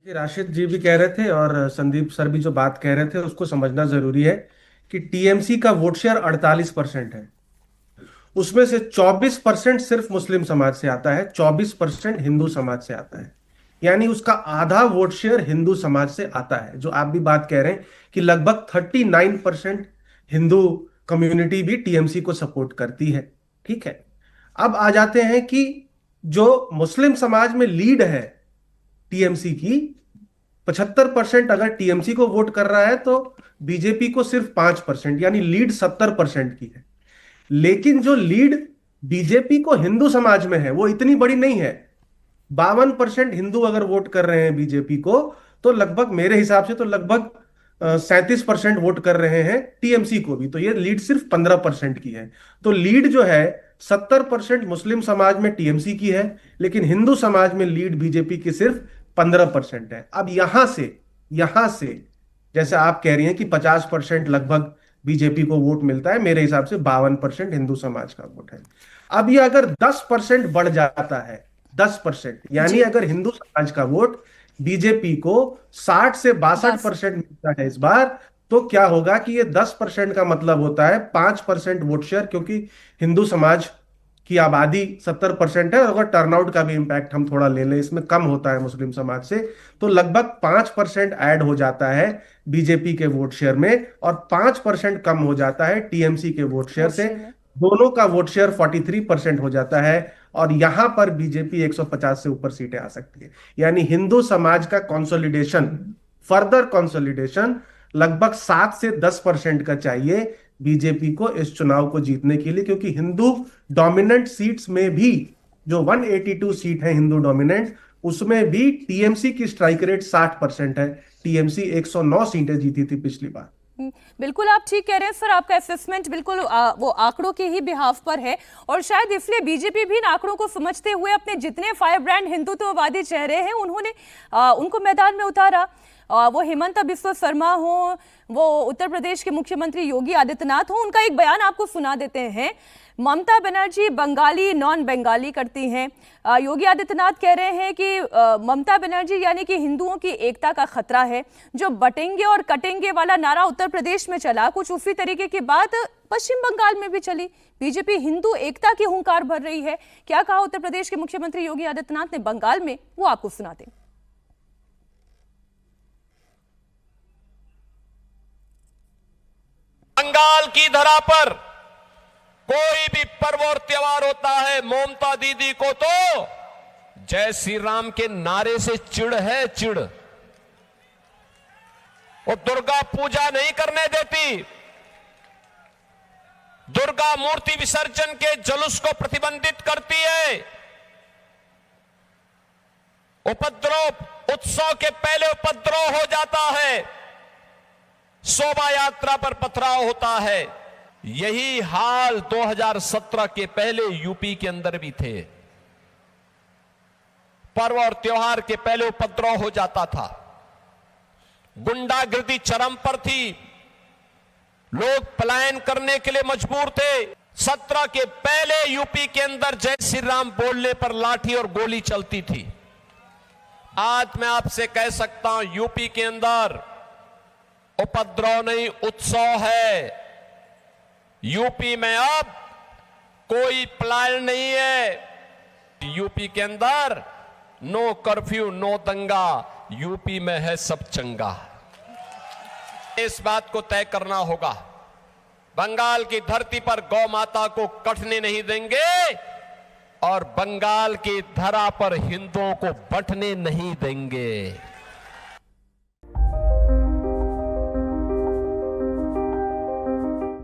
कि राशिद जी भी कह रहे थे और संदीप सर भी जो बात कह रहे थे उसको समझना जरूरी है कि टीएमसी का वोट शेयर 48% है। उसमें से 24% सिर्फ मुस्लिम समाज से आता है, 24% हिंदू समाज से आता है। यानी उसका आधा वोट शेयर हिंदू समाज से आता है। जो आप भी बात कह रहे हैं कि लगभग 39% हिंदू कम्युनिटी भी टीएमसी को सपोर्ट करती है। ठीक है। अब आ जाते हैं कि जो मुस्लिम समाज में लीड है टीएमसी की, 75% अगर टीएमसी को वोट कर रहा है तो बीजेपी को सिर्फ 5%, यानी लीड 70% की है। लेकिन जो लीड बीजेपी को हिंदू समाज में है वो इतनी बड़ी नहीं है। 52% हिंदू अगर वोट कर रहे हैं बीजेपी को, तो लगभग मेरे हिसाब से तो लगभग 37% वोट कर रहे हैं टीएमसी को भी, तो ये लीड सिर्फ 15% की है। तो लीड जो है 70% मुस्लिम समाज में टीएमसी की है, लेकिन हिंदू समाज में लीड बीजेपी की सिर्फ 15% है। अब यहां से जैसे आप कह रही हैं कि 50% लगभग बीजेपी को वोट मिलता है, मेरे हिसाब से 52% हिंदू समाज का वोट है। अब ये अगर 10% बढ़ जाता है, 10%, यानी जी। अगर हिंदू समाज का वोट बीजेपी को 60 से बासठ बस। परसेंट मिलता है इस बार, तो क्या होगा कि ये 10% का मतलब होता है 5% वोट शेयर, क्योंकि हिंदू समाज की आबादी 70% है। और अगर टर्नआउट का भी इम्पैक्ट हम थोड़ा ले लें, इसमें कम होता है मुस्लिम समाज से, तो लगभग 5% ऐड हो जाता है बीजेपी के वोट शेयर में, और 5% कम हो जाता है टीएमसी के वोट शेयर वोट से। शेयर में। दोनों का वोट शेयर 43% हो जाता है, और यहां पर बीजेपी 150 से ऊपर सीटें आ सकती है। यानी हिंदू समाज का कंसोलिडेशन, फर्दर कंसोलिडेशन लगभग 7 से 10% का चाहिए बीजेपी को इस चुनाव को जीतने के लिए, क्योंकि हिंदू डोमिनेंट सीट्स में भी, जो 182 सीट है हिंदू डोमिनेंट, उसमें भी टीएमसी की स्ट्राइक रेट 60% है। टीएमसी 109 सीटें जीती थी पिछली बार। बिल्कुल आप ठीक कह रहे हैं सर, आपका असेसमेंट बिल्कुल वो आंकड़ों के ही बिहाफ पर है। और शायद इसलिए बीजेपी भी इन आंकड़ों को समझते हुए अपने जितने फायर ब्रांड हिंदुत्ववादी चेहरे हैं उन्होंने उनको मैदान में उतारा। वो हेमंत बिस्वा शर्मा हो, वो उत्तर प्रदेश के मुख्यमंत्री योगी आदित्यनाथ हो, उनका एक बयान आपको सुना देते हैं। ममता बनर्जी बंगाली नॉन बंगाली करती हैं। योगी आदित्यनाथ कह रहे हैं कि ममता बनर्जी यानी कि हिंदुओं की एकता का खतरा है। जो बटेंगे और कटेंगे वाला नारा उत्तर प्रदेश में चला, कुछ उसी तरीके की बात पश्चिम बंगाल में भी चली। बीजेपी हिंदू एकता की हुंकार भर रही है। क्या कहा उत्तर प्रदेश के मुख्यमंत्री योगी आदित्यनाथ ने बंगाल में, वो आपको सुनाते हैं। बंगाल की धरा पर कोई भी पर्व और त्योहार होता है, ममता दीदी को तो जय श्री राम के नारे से चिढ़ है, चिढ़। वो दुर्गा पूजा नहीं करने देती, दुर्गा मूर्ति विसर्जन के जुलूस को प्रतिबंधित करती है। उपद्रव, उत्सव के पहले उपद्रव हो जाता है, शोभा यात्रा पर पथराव होता है। यही हाल 2017 के पहले यूपी के अंदर भी थे। पर्व और त्योहार के पहले उपद्रव हो जाता था, गुंडागिर्दी चरम पर थी, लोग पलायन करने के लिए मजबूर थे। 17 के पहले यूपी के अंदर जय श्री राम बोलने पर लाठी और गोली चलती थी। आज मैं आपसे कह सकता हूं, यूपी के अंदर उपद्रव नहीं, उत्सव है। यूपी में अब कोई पलायन नहीं है। यूपी के अंदर नो कर्फ्यू, नो दंगा, यूपी में है सब चंगा। इस बात को तय करना होगा। बंगाल की धरती पर गौ माता को कटने नहीं देंगे, और बंगाल की धरा पर हिंदुओं को बंटने नहीं देंगे।